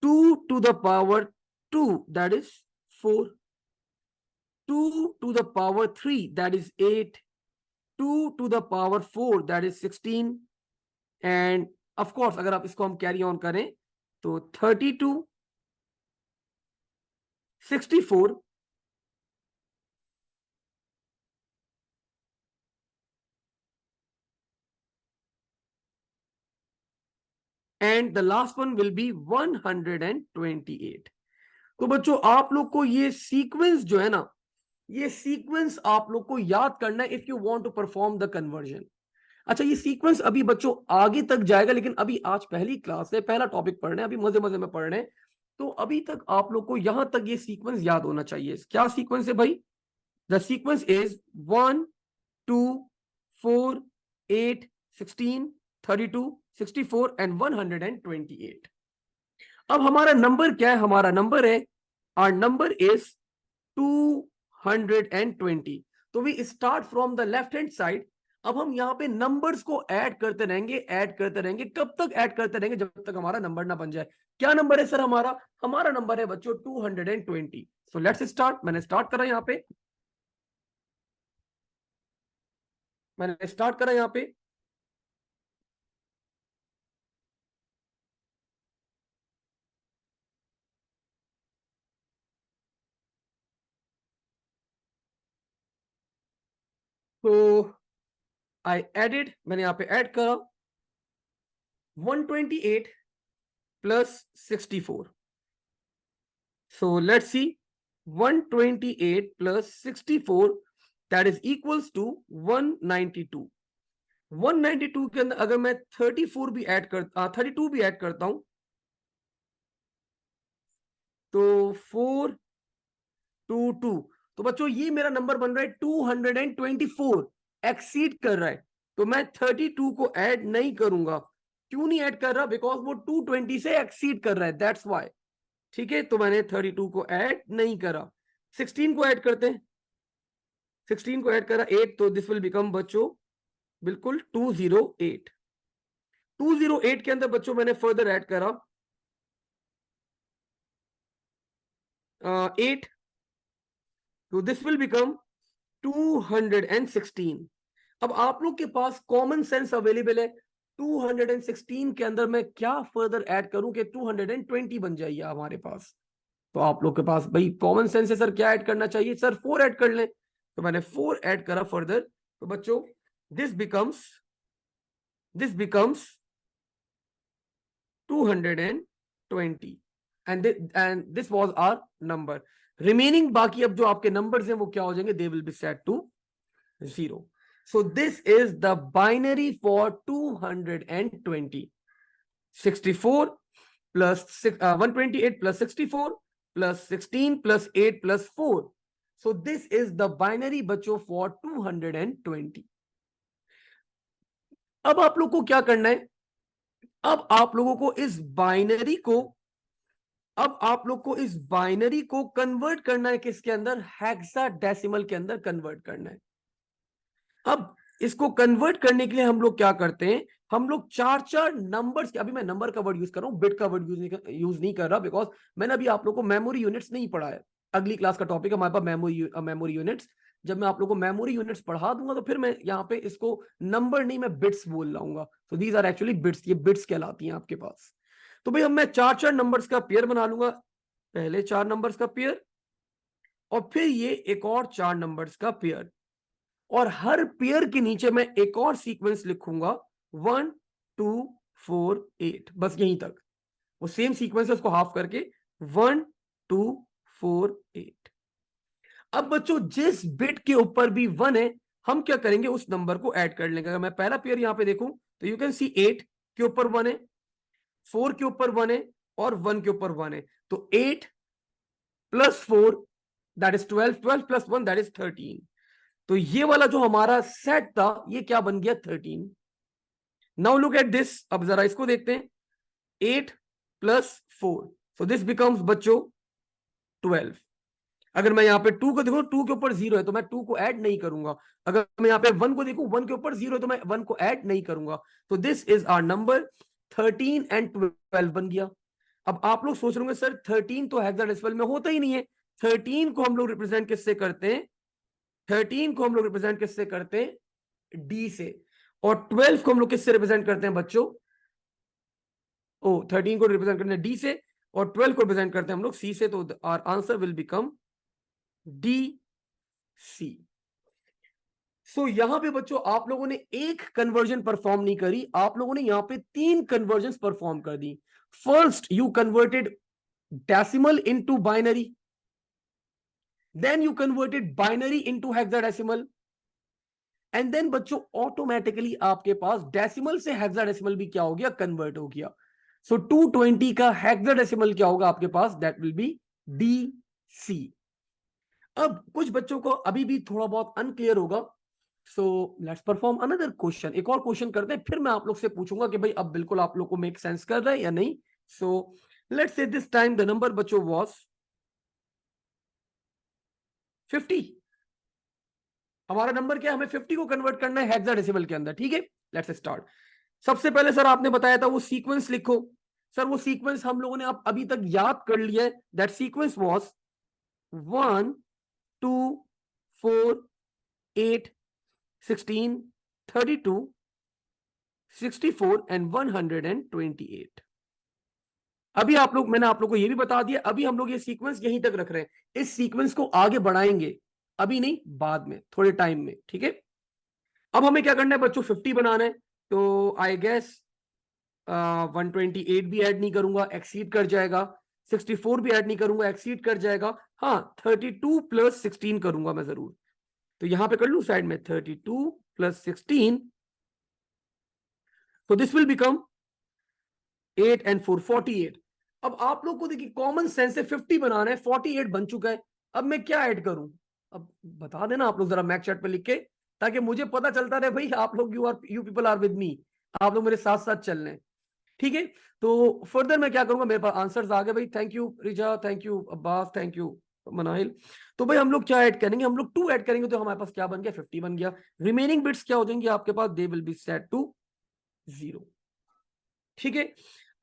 2 to the power 2 that is 4, 2 to the power 3 that is 8, 2 to the power 4 that is 16, and of course अगर आप इसको हम कैरी ऑन करें तो 32, 64 and the last one will be 128। तो बच्चों आप लोग को ये सीक्वेंस जो है ना, ये सीक्वेंस आप लोग को याद करना है if you want to perform the conversion. अच्छा, ये सीक्वेंस अभी बच्चों आगे तक जाएगा, लेकिन अभी आज पहली क्लास है, पहला टॉपिक पढ़ रहे हैं, अभी मजे मजे में पढ़ रहे हैं, तो अभी तक आप लोग को यहां तक ये सीक्वेंस याद होना चाहिए। क्या सीक्वेंस है भाई? The sequence is 1, 2, 4, 8, 16, 32, 64 and 128। अब हमारा नंबर क्या है? हमारा नंबर है, आवर नंबर इज 220। तो we start from the left hand side. अब हम यहाँ पे नंबर्स को ऐड करते रहेंगे, ऐड करते रहेंगे। कब तक ऐड करते रहेंगे? जब तक हमारा नंबर ना बन जाए। क्या नंबर है सर हमारा? हमारा नंबर है बच्चों 220। सो लेट्स स्टार्ट। मैंने स्टार्ट करा यहाँ पे, मैंने स्टार्ट करा यहाँ पे। तो आई एडिड, मैंने यहाँ पे ऐड करा 128 plus 64। So let's see, 128 plus 64 that is equals to 192। 192 के अंदर अगर मैं 34 भी ऐड करता 32 भी ऐड करता हूं तो 422। तो बच्चों ये मेरा नंबर बन रहा है 224, एक्सीड कर रहा है। तो मैं 32 को ऐड नहीं करूंगा। क्यों नहीं ऐड कर रहा? बिकॉज वो 220 से एक्सीड कर रहा है, दैट्स वाई। ठीक है, तो मैंने 32 को ऐड नहीं करा। 16 को ऐड करते हैं, 16 को ऐड करा 8, तो दिस विल बिकम बच्चों बिल्कुल 208। 208 के अंदर बच्चों मैंने फर्दर ऐड करा 8, तो दिस विल बिकम 216। अब आप लोग के पास कॉमन सेंस अवेलेबल है, 216 के अंदर मैं क्या फर्दर ऐड करूं कि 220 बन जाइए हमारे पास। तो आप लोग के पास भाई कॉमन सेंस है, सर क्या ऐड करना चाहिए? सर 4 ऐड कर लें। तो मैंने 4 ऐड करा फर्दर। तो बच्चों this becomes 220 and this was our number। remaining बाकी अब जो आपके नंबर्स हैं वो क्या हो जाएंगे? they will be set to 0। so this is the binary for 220। 64 plus 128 plus 64 plus 16 plus 8 plus 4। so this is the binary बच्चों for 220। अब आप लोग को क्या करना है? अब आप लोगों को इस बाइनरी को कन्वर्ट करना है किसके अंदर? हेक्साडेसिमल के अंदर कन्वर्ट करना है। अब इसको कन्वर्ट करने के लिए हम लोग क्या करते हैं? हम लोग चार चार नंबर्स, अभी मैं नंबर का वर्ड यूज कर रहा हूं, बिट का वर्ड यूज नहीं कर रहा, बिकॉज मैंने अभी आप लोग को मेमोरी यूनिट्स नहीं पढ़ा है। अगली क्लास का टॉपिक है हमारे पास मेमोरी यूनिट्स। जब मैं आप लोग को मेमोरी यूनिट्स पढ़ा दूंगा तो फिर मैं यहाँ पे इसको नंबर नहीं, मैं बिट्स बोल लाऊंगा। तो दीज आर एक्चुअली बिट्स, ये बिट्स कहलाती हैं आपके पास। तो भाई अब मैं चार चार नंबर्स का पेयर बना लूंगा। पहले 4 नंबर्स का पेयर, और फिर ये एक और 4 नंबर्स का पेयर। और हर पेयर के नीचे मैं एक और सीक्वेंस लिखूंगा 1 2 4 8, बस यहीं तक। वो सेम सीक्वेंस है, उसको हाफ करके 1 2 4 8। अब बच्चों जिस बिट के ऊपर भी 1 है, हम क्या करेंगे, उस नंबर को ऐड कर लेंगे। अगर मैं पहला पेयर यहां पे देखूं तो यू कैन सी 8 के ऊपर 1 है, 4 के ऊपर 1 है और 1 के ऊपर 1 है। तो 8 plus 4 that is 12, 12 plus 1 that is 13। तो ये वाला जो हमारा सेट था ये क्या बन गया, 13। नाउ लुक एट दिस, अब जरा इसको देखते हैं। 8 प्लस 4, सो दिस बिकम्स बच्चों 12। अगर मैं यहाँ पे 2 को देखूं, 2 के ऊपर 0 है तो मैं 2 को ऐड नहीं करूंगा। अगर मैं यहाँ पे 1 को देखूं, 1 के ऊपर 0 है तो मैं 1 को ऐड नहीं करूंगा। तो this is our number 13 and 12 बन गया। अब आप लोग सोच रहे होंगे सर 13 तो हेक्साडेसिमल में होता ही नहीं है। 13 को हम लोग रिप्रेजेंट किससे करते हैं, 13 को हम लोग रिप्रेजेंट किससे करते हैं, डी से। और 12 को हम लोग किससे रिप्रेजेंट करते हैं बच्चों, 13 को रिप्रेजेंट करते हैं डी से और 12 को रिप्रेजेंट करते हैं हम लोग सी से। तो our answer will become D C. So यहां पे बच्चों आप लोगों ने एक कन्वर्जन परफॉर्म नहीं करी, आप लोगों ने यहां पे 3 कन्वर्जन परफॉर्म कर दी। First you converted decimal into binary, then you converted binary into hexadecimal, and then बच्चों ऑटोमेटिकली आपके पास डेसिमल से हेक्साडेसिमल भी क्या हो गया, कन्वर्ट हो गया। सो 220 का हेक्साडेसिमल क्या होगा आपके पास, that will be D C. अब कुछ बच्चों को अभी भी थोड़ा बहुत अनक्लियर होगा, so let's perform another question. एक और क्वेश्चन करते हैं, फिर मैं आप लोग से पूछूंगा कि भाई अब बिल्कुल आप लोग को मेक सेंस कर रहा है या नहीं। So let's say this time the number बच्चों वाज 50। हमारा नंबर क्या है, हमें 50 को कन्वर्ट करना है हेक्साडेसिमल के अंदर, ठीक है। Let's start. सबसे पहले सर आपने बताया था वो सीक्वेंस लिखो। सर वो सीक्वेंस हम लोगों ने आप अभी तक याद कर लिया है, दैट सीक्वेंस वाज 1 2 4 8 16 32 64 एंड 128। अभी आप लोग, मैंने आप लोग को ये भी बता दिया, अभी हम लोग ये सीक्वेंस यहीं तक रख रहे हैं, इस सीक्वेंस को आगे बढ़ाएंगे, अभी नहीं बाद में थोड़े टाइम में, ठीक है। अब हमें क्या करना है बच्चों, 50 बनाना है। तो आई गेस 128 भी ऐड नहीं करूंगा, एक्सीड कर जाएगा। 64 भी ऐड नहीं करूंगा, एक्सीड कर जाएगा। हाँ 32 प्लस 16 करूंगा मैं जरूर। तो यहां पे कर लू साइड में 32 प्लस 16, तो दिस विल बिकम 8 एंड 4 48। अब आप लोग को देखिए कॉमन सेंस से 50 बनाना है, 48 बन चुका है, अब मैं क्या ऐड करूं। अब बता देना आप लोग जरा मैक चैट पे लिख के, ताकि मुझे पता चलता रहे भाई आप लोग you people are with me, आप लोग मेरे साथ साथ चल रहे हैं, ठीक है। तो फर्दर मैं क्या करूंगा, मेरे पास आंसर्स आ गए भाई, thank you Riza, thank you Abbas, thank you Manahil. तो भाई हम लोग क्या ऐड करेंगे, हम लोग 2 ऐड करेंगे, तो हमारे पास क्या बन गया, 50 बन गया। रिमेनिंग बिट्स क्या हो जाएंगे आपके पास, they will be set to 0, ठीक है।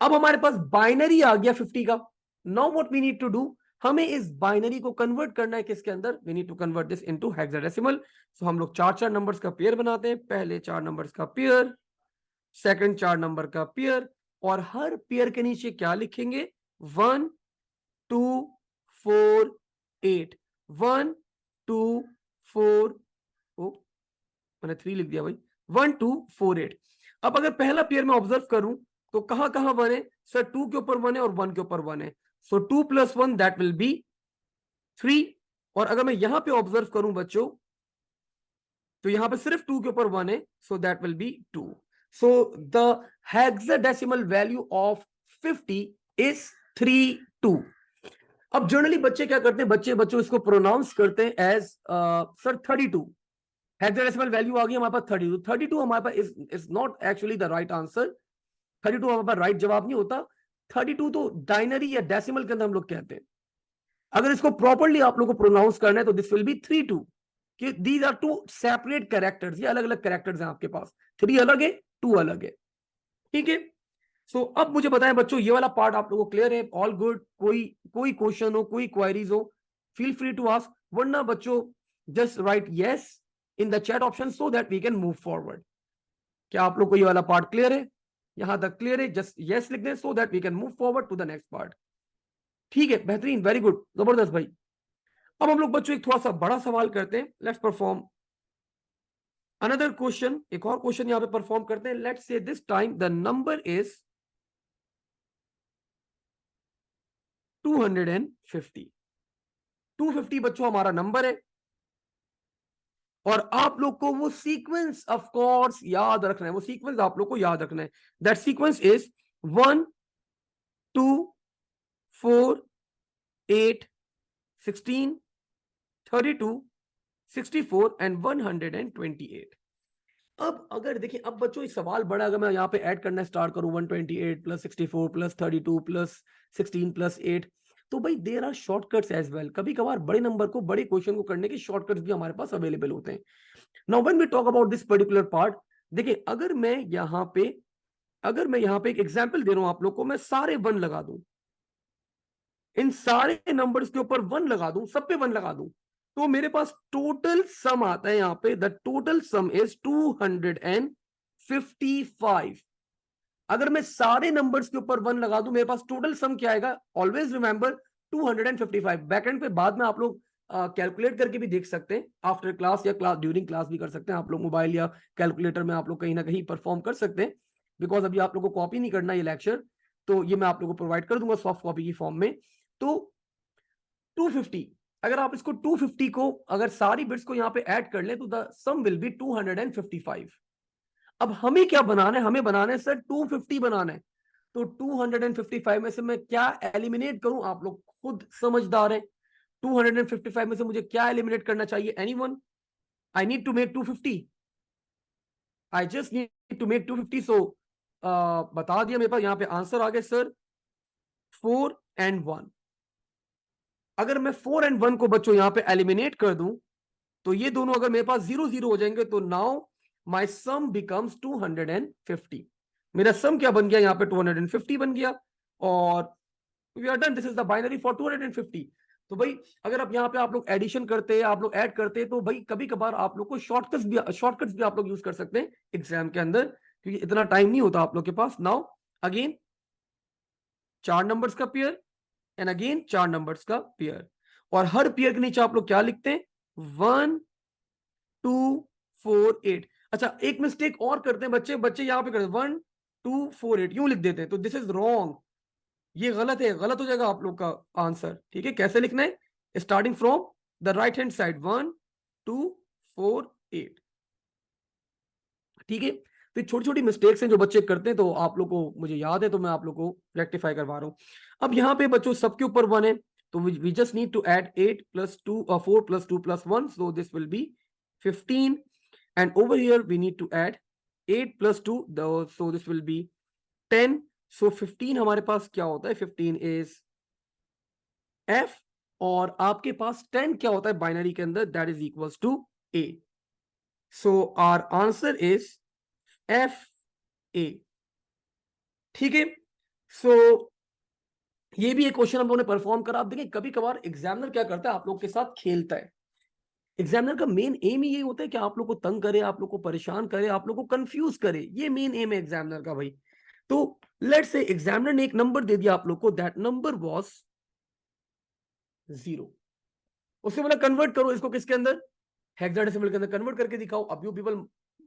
अब हमारे पास बाइनरी आ गया 50 का। Now what we need to do, हमें इस बाइनरी को कन्वर्ट करना है किसके अंदर, we need to convert this into hexadecimal. So हम लोग 4-4 नंबर्स का पेयर बनाते हैं, पहले 4 नंबर्स का पेयर, सेकंड 4 नंबर का पेयर, और हर पेयर के नीचे क्या लिखेंगे, 1 2 4 8, 1 2 4, ओ मैंने 3 लिख दिया भाई, 1 2 4 8। अब अगर पहला पेयर में ऑब्जर्व करूं तो कहां कहां 1 है, सर 2 के ऊपर 1 है और 1 के ऊपर 1 है। सो 2 प्लस 1 दैट विल बी 3। और अगर मैं यहां पे ऑब्जर्व करूं बच्चों, तो यहां पे सिर्फ 2 के ऊपर 1 है, so that will B 2। So the hexadecimal value of 50 is 32। अब जनरली बच्चे क्या करते हैं, बच्चों इसको प्रोनाउंस करते हैं एज सर 32। हेक्साडेसिमल वैल्यू आ गई हमारे पास 32। 32 हमारे पास is not actually the right answer. 32 हमारे पास राइट जवाब नहीं होता। 32 तो डायनरी या डेसिमल के अंदर हम लोग कहते हैं। अगर इसको प्रॉपरली आप लोग को प्रोनाउंस करना है तो दिस विल बी 32, कि दीज आर 2 सेपरेट कैरेक्टर्स, ये अलग अलग कैरेक्टर्स हैं आपके पास, 3 अलग है 2 अलग है, ठीक है। सो अब मुझे बताएं बच्चों, ये वाला पार्ट आप लोगों को क्लियर है, ऑल गुड। कोई क्वेश्चन हो, कोई क्वेरीज हो, फील फ्री टू आस्क, वरना बच्चों just write yes in the chat option so that we can move forward. क्या आप लोग को ये वाला पार्ट क्लियर है, यहां तक क्लियर है, जस्ट यस लिख दें so that we can move forward to the next part, ठीक है। बेहतरीन, वेरी गुड, जबरदस्त भाई। अब हम लोग बच्चों एक थोड़ा सा बड़ा सवाल करते हैं, लेट्स परफॉर्म अनदर क्वेश्चन, एक और क्वेश्चन यहां पे परफॉर्म करते हैं. Let's say this time the number is 250. 250 बच्चों हमारा नंबर है और आप लोग को वो सीक्वेंस ऑफ कोर्स याद रखना है. वो सीक्वेंस आप लोग को याद रखना है. That sequence is 1 2 4 8 16 32 64 and 128. अब अगर देखिए, अब बच्चों इस सवाल बड़ा, अगर मैं यहाँ पे ऐड करना स्टार्ट करूं 128 प्लस 64 प्लस 32 प्लस 16 प्लस 8, तो भाई there are shortcuts as well. कभी कभार बड़े नंबर को, बड़े क्वेश्चन को करने के शॉर्टकट्स भी हमारे पास अवेलेबल होते हैं. Now when we talk about this particular part, देखिए अगर मैं यहाँ पे एक एग्जांपल दे रहा हूं आप लोग को, मैं सारे 1 लगा दूं, इन सारे नंबर्स के ऊपर 1 लगा दूं, सब पे 1 लगा दूं, तो मेरे पास टोटल सम आता है. यहां पे द टोटल सम इज 255. अगर मैं सारे नंबर्स के ऊपर 1 लगा दूं, मेरे पास टोटल सम क्या आएगा? Always remember 255. बैकएंड पे बाद में आप लोग कैलकुलेट करके भी देख सकते हैं आफ्टर क्लास, या क्लास ड्यूरिंग क्लास भी कर सकते हैं आप लोग. मोबाइल या कैलकुलेटर में आप लोग कहीं ना कहीं परफॉर्म कर सकते हैं, बिकॉज अभी आप लोग को कॉपी नहीं करना ये लेक्चर, तो ये मैं आप लोग को प्रोवाइड कर दूंगा सॉफ्ट कॉपी की फॉर्म में. तो 250, अगर आप इसको 250 को अगर सारी बिट्स को यहाँ पे ऐड कर ले तो द सम विल बी 255. अब हमें क्या बनाना है? हमें बनाना है सर 250 बनाना है. तो 255 में से मैं क्या एलिमिनेट करूं? आप लोग खुद समझदार है. 255 में से मुझे क्या एलिमिनेट करना चाहिए? Anyone? I need to make 250. I just need to make 250. So बता दिया मेरे पास यहाँ पे आंसर आ गया सर 4 and 1. अगर मैं 4 and 1 को बच्चों यहाँ पे एलिमिनेट कर दूं, तो ये दोनों अगर मेरे पास 0 0 हो जाएंगे, तो नाउ माय सम बिकम्स 250. मेरा सम क्या बन गया? यहाँ पे 250 बन गया. और we are done. This is the binary for 250. तो भाई अगर आप यहाँ पे आप लोग एडिशन करते हैं, आप लोग ऐड करते हैं, तो भाई कभी कभार आप लोग को शॉर्टकट्स भी आप लोग यूज कर सकते हैं एग्जाम के अंदर, क्योंकि इतना टाइम नहीं होता आप लोग के पास. नाउ अगेन 4 नंबर्स का पेयर एंड अगेन 4 नंबर्स का पेयर, और हर पेयर के नीचे आप लोग क्या लिखते हैं? 1 2 4 8. अच्छा, एक मिस्टेक और करते हैं बच्चे यहाँ पे करते हैं 1 2 4 8 यूं लिख देते हैं, तो दिस इज रॉन्ग. ये गलत है, गलत हो जाएगा आप लोग का आंसर. ठीक है, कैसे लिखना है? Starting from the right hand side 1 2 4 8. ठीक है, तो छोटी छोटी मिस्टेक्स हैं जो बच्चे करते हैं, तो आप लोग को मुझे याद है, तो मैं आप लोग को रेक्टिफाई करवा रहा हूं. अब यहाँ पे बच्चों सबके ऊपर 1 है, तो we just need to add 8 plus 2 4 plus 2 plus 1, so this will be 15. and over here we need to add 8 plus 2, so this will be 10. so 15 हमारे पास क्या होता है? 15 is f. और आपके पास 10 क्या होता है बाइनरी के अंदर? that is equals to a. so our answer is f a. ठीक है, so ये भी एक क्वेश्चन हम लोगों ने परफॉर्म करा. आप देखें कभी कभार एग्जामिनर क्या करता है, आप लोग के साथ खेलता है. एग्जामिनर का मेन एम ही ये होता है कि आप लोग को तंग करे, आप लोग को परेशान करे, आप लोग को कंफ्यूज करे. ये मेन एम है एग्जामिनर का भाई. तो लेट्स से एग्जामिनर ने एक नंबर दे दिया आप लोग को, दैट नंबर वाज 0. उससे बोला कन्वर्ट करो इसको किसके अंदर? हेक्साडेसिमल के अंदर कन्वर्ट करके दिखाओ. अब यू पीपल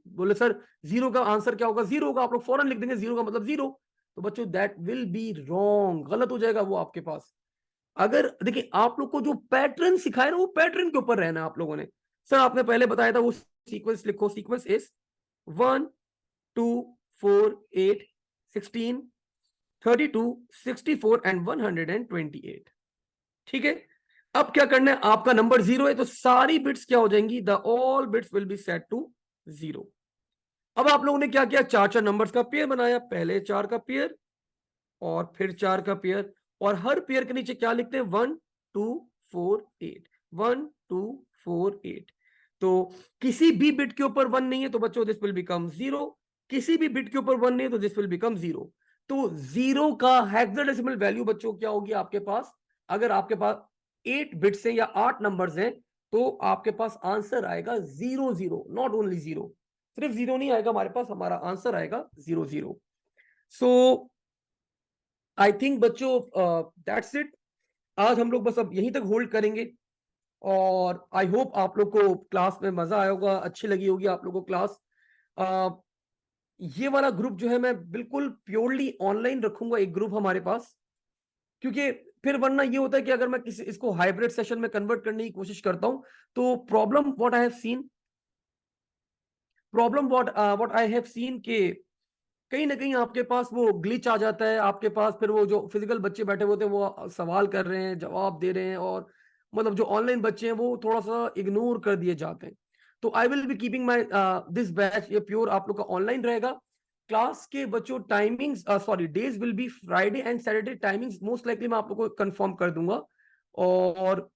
बोले सर 0 का आंसर क्या होगा? 0 होगा. आप लोग फौरन लिख देंगे 0 का मतलब 0. तो बच्चों दैट विल बी रॉन्ग, गलत हो जाएगा वो आपके पास. अगर देखिए आप लोग को जो पैटर्न सिखाया ना, वो पैटर्न के ऊपर रहना आप लोगों ने. सर आपने पहले बताया था वो सीक्वेंस लिखो. Sequence is 1 2 4 8 16 32 64 and 128. ठीक है, अब क्या करना है? आपका नंबर 0 है, तो सारी बिट्स क्या हो जाएंगी? The all bits will be set to 0. अब आप लोगों ने क्या किया? 4 नंबर्स का पेयर बनाया. पहले 4 का पेयर और फिर 4 का पेयर, और हर पेयर के नीचे क्या लिखते हैं? 1 2 4 8 1 2 4 8. तो किसी भी बिट के ऊपर 1 नहीं है, तो बच्चों दिस विल बिकम 0. किसी भी बिट के ऊपर 1 नहीं है, तो दिस विल बिकम 0. तो 0 का हेक्साडेसिमल वैल्यू बच्चों क्या होगी आपके पास? अगर आपके पास 8 बिट्स हैं या 8 नंबर्स हैं, तो आपके पास आंसर आएगा 0 0. नॉट ओनली 0, सिर्फ 0 नहीं आएगा हमारे पास, हमारा आंसर आएगा 0 0. सो आई थिंक बच्चों दैट्स इट. आज हम लोग बस अब यहीं तक होल्ड करेंगे. और आई होप आप लोग को क्लास में मजा आया होगा, अच्छी लगी होगी आप लोग को क्लास। ये वाला ग्रुप जो है मैं बिल्कुल प्योरली ऑनलाइन रखूंगा, एक ग्रुप हमारे पास, क्योंकि फिर वरना ये होता है कि अगर मैं किसी इसको हाइब्रिड सेशन में कन्वर्ट करने की कोशिश करता हूं तो problem what I have seen के कहीं ना कहीं आपके पास वो ग्लिच आ जाता है आपके पास, फिर वो जो फिजिकल बच्चे बैठे होते हैं वो सवाल कर रहे हैं, जवाब दे रहे हैं, और मतलब जो ऑनलाइन बच्चे हैं वो थोड़ा सा इग्नोर कर दिए जाते हैं। तो I will be keeping my this batch, ये प्योर आप लोग का ऑनलाइन रहेगा। क्लास के बच्चों timings, sorry, days will be Friday and Saturday, timings most likely मैं आप लोग को कंफर्म कर दूंगा। और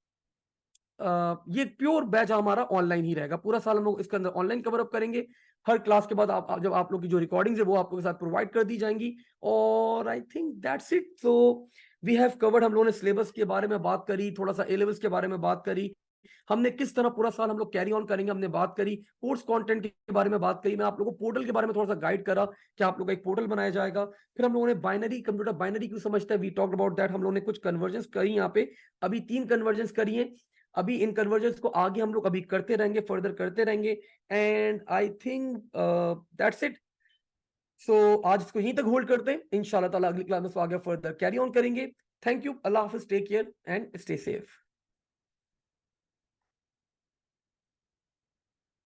ये प्योर बैच हमारा ऑनलाइन ही रहेगा, पूरा साल हम लोग इसके अंदर ऑनलाइन कवर अप करेंगे। हर क्लास के बाद जब आप लोग की जो रिकॉर्डिंग्स है वो आपको के साथ प्रोवाइड कर दी जाएंगी। और I think that's it. So we have covered, हम लोगों ने सिलेबस के बारे में बात करी, थोड़ा सा ए लेवल्स के बारे में बात करी, हमने किस तरह पूरा साल हम लोग कैरी ऑन करेंगे हमने बात करी, कोर्स कंटेंट के बारे में बात करी, मैं आप लोगों को पोर्टल के बारे में थोड़ा सा गाइड करा कि आप लोगों का एक पोर्टल बनाया जाएगा। फिर हम लोगों ने बाइनरी, कंप्यूटर बाइनरी क्यों समझता है, वी टॉक्ड अबाउट दैट। हम लोगों ने कुछ कन्वर्जन्स करी यहाँ पे, अभी 3 कन्वर्जन्स करी है। अभी इन कन्वर्जन्स को आगे हम लोग अभी करते रहेंगे, फर्दर करते रहेंगे। And I think that's it. So आज इसको यहीं तक होल्ड करते हैं, इंशाल्लाह ताला अगली क्लास में आगे फर्दर कैरी ऑन करेंगे। थैंक यू, अल्लाह हाफिज, take care and stay safe.